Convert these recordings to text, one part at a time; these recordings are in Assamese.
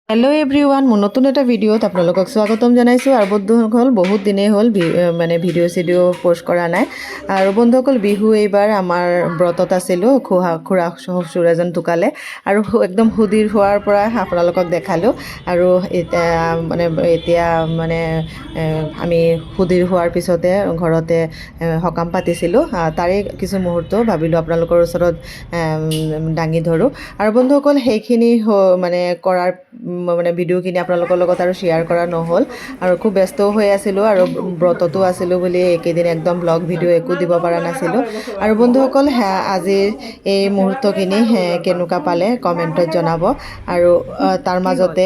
হেল্ল' এভৰিৱান, মোৰ নতুন এটা ভিডিঅ'ত আপোনালোকক স্বাগতম জনাইছোঁ। আৰু বন্ধুসকল, বহুত দিনেই হ'ল মানে ভিডিঅ' প'ষ্ট কৰা নাই। আৰু বন্ধুসকল, বিহু এইবাৰ আমাৰ ব্ৰতত আছিলোঁ। খুৰা শ্বশুৰ এজন ঢুকালে আৰু একদম সুদিৰ হোৱাৰ পৰা আপোনালোকক দেখালোঁ। আৰু এতিয়া আমি সুদিৰ হোৱাৰ পিছতে ঘৰতে সকাম পাতিছিলোঁ। তাৰে কিছু মুহূৰ্ত ভাবিলোঁ আপোনালোকৰ ওচৰত দাঙি ধৰোঁ। আৰু বন্ধুসকল, সেইখিনি কৰাৰ ভিডিঅ'খিনি আপোনালোকৰ লগত আৰু শ্বেয়াৰ কৰা নহ'ল। আৰু খুব ব্যস্তও হৈ আছিলোঁ আৰু ব্ৰততো আছিলোঁ বুলি এইকেইদিন একদম ব্লগ ভিডিঅ' একো দিব পৰা নাছিলোঁ। আৰু বন্ধুসকল, আজিৰ এই মুহূৰ্তখিনি কেনেকুৱা পালে কমেণ্টত জনাব। আৰু তাৰ মাজতে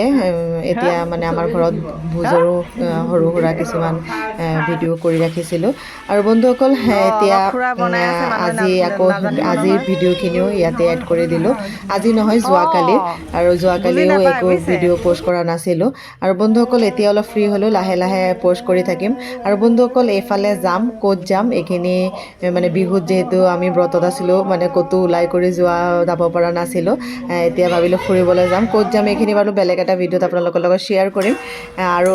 এতিয়া আমাৰ ঘৰত ভোজৰো সৰু সুৰা কিছুমান ভিডিঅ' কৰি ৰাখিছিলোঁ। আৰু বন্ধুসকল, এতিয়া আজিৰ ভিডিঅ'খিনিও ইয়াতে এড কৰি দিলোঁ। আজি নহয়, যোৱাকালি। আৰু যোৱাকালিও একো ভিডিঅ' প'ষ্ট কৰা নাছিলোঁ। আৰু বন্ধুসকল, এতিয়া অলপ ফ্ৰী হ'লোঁ, লাহে লাহে প'ষ্ট কৰি থাকিম। আৰু বন্ধুসকল, এইফালে যাম, ক'ত যাম এইখিনি বিহুত যিহেতু আমি ব্ৰতত আছিলোঁ, ক'তো ওলাই কৰি যাব পৰা নাছিলোঁ। এতিয়া ভাবিলোঁ ফুৰিবলৈ যাম। ক'ত যাম এইখিনি বাৰু বেলেগ এটা ভিডিঅ'ত আপোনালোকৰ লগত শ্বেয়াৰ কৰিম। আৰু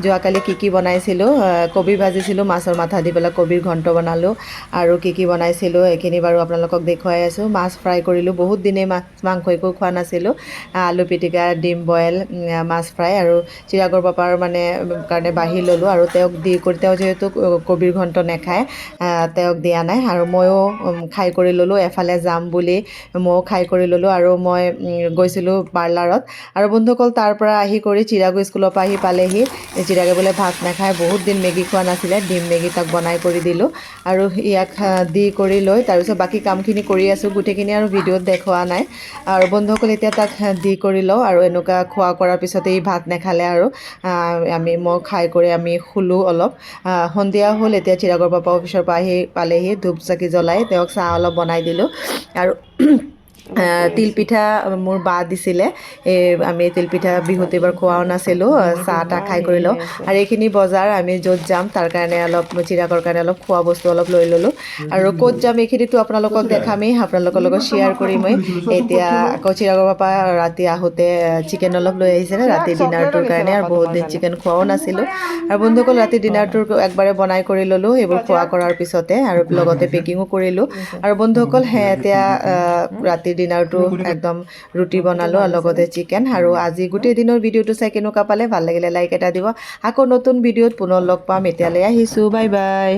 যোৱাকালি কি বনাইছিলোঁ, কবি ভাজিছিলোঁ, মাছৰ মাথা দি পেলাই কবিৰ ঘণ্ট বনালোঁ। আৰু কি বনাইছিলোঁ এইখিনি বাৰু আপোনালোকক দেখুৱাই আছোঁ। মাছ ফ্ৰাই কৰিলোঁ, বহুত দিনেই মাংস একো খোৱা নাছিলোঁ। আলু পিটিকা, ডিম বইল, মাছ ফ্ৰাই আৰু চিৰাগৰ পাপাৰ কাৰণে বাঢ়ি ল'লোঁ। আৰু তেওঁ যিহেতু কবিৰ ঘণ্ট নাখায়, তেওঁক দিয়া নাই। আৰু ময়ো খাই কৰি ল'লোঁ। এফালে যাম বুলি ময়ো খাই কৰি ল'লোঁ। আৰু মই গৈছিলোঁ পাৰ্লাৰত। আৰু বন্ধুসকল, তাৰ পৰা আহি কৰি চিৰাগো স্কুলৰ পৰা আহি পালেহি। চিৰাগে বোলে ভাত নাখায়, বহুত দিন মেগী খোৱা নাছিলে। ডিম মেগী তাক বনাই কৰি দিলোঁ। আৰু ইয়াক দি কৰি লৈ তাৰপিছত বাকী কামখিনি কৰি আছোঁ। গোটেইখিনি আৰু ভিডিঅ'ত দেখুওৱা নাই। আৰু বন্ধুসকল, এতিয়া তাক দি কৰি লওঁ। আৰু এনেকুৱা খোৱা কৰাৰ পিছতে ই ভাত নাখালে। আৰু মই খাই কৰি আমি শুলোঁ অলপ। সন্ধিয়া হ'ল। এতিয়া চিৰাগৰ পাপা অফিচৰ পৰা পালেহি। ধূপ চাকি জ্বলাই তেওঁক চাহ অলপ বনাই দিলোঁ। আৰু তিলপিঠা মোৰ বা দিছিলে। আমি তিলপিঠা বিহুত এইবাৰ খোৱাও নাছিলোঁ। চাহ তাহ খাই কৰি লওঁ। আৰু এইখিনি বজাৰ আমি য'ত যাম তাৰ কাৰণে চিৰাগৰ কাৰণে অলপ খোৱা বস্তু অলপ লৈ ল'লোঁ। আৰু ক'ত যাম এইখিনিতো আপোনালোকক দেখামেই, আপোনালোকৰ লগত শ্বেয়াৰ কৰিমেই। এতিয়া আকৌ চিৰাগৰ পাপা ৰাতি আহোঁতে চিকেন অলপ লৈ আহিছিলে ৰাতি ডিনাৰটোৰ কাৰণে। আৰু বহুত দিন চিকেন খোৱাও নাছিলোঁ। আৰু বন্ধুসকল, ৰাতি ডিনাৰটোৰ একবাৰে বনাই কৰি ল'লোঁ এইবোৰ খোৱা কৰাৰ পিছতে। আৰু লগতে পেকিঙো কৰিলোঁ। আৰু বন্ধুসকল, এতিয়া ৰাতিৰ ডিনাৰটো একদম ৰুটি বনালোঁ আৰু লগতে চিকেন। আৰু আজি গোটেই দিনৰ ভিডিঅ'টো চাই কেনেকুৱা পালে, ভাল লাগিলে লাইক এটা দিব। আকৌ নতুন ভিডিঅ'ত পুনৰ লগ পাম। এতিয়ালৈ আহিছোঁ, বাই বাই।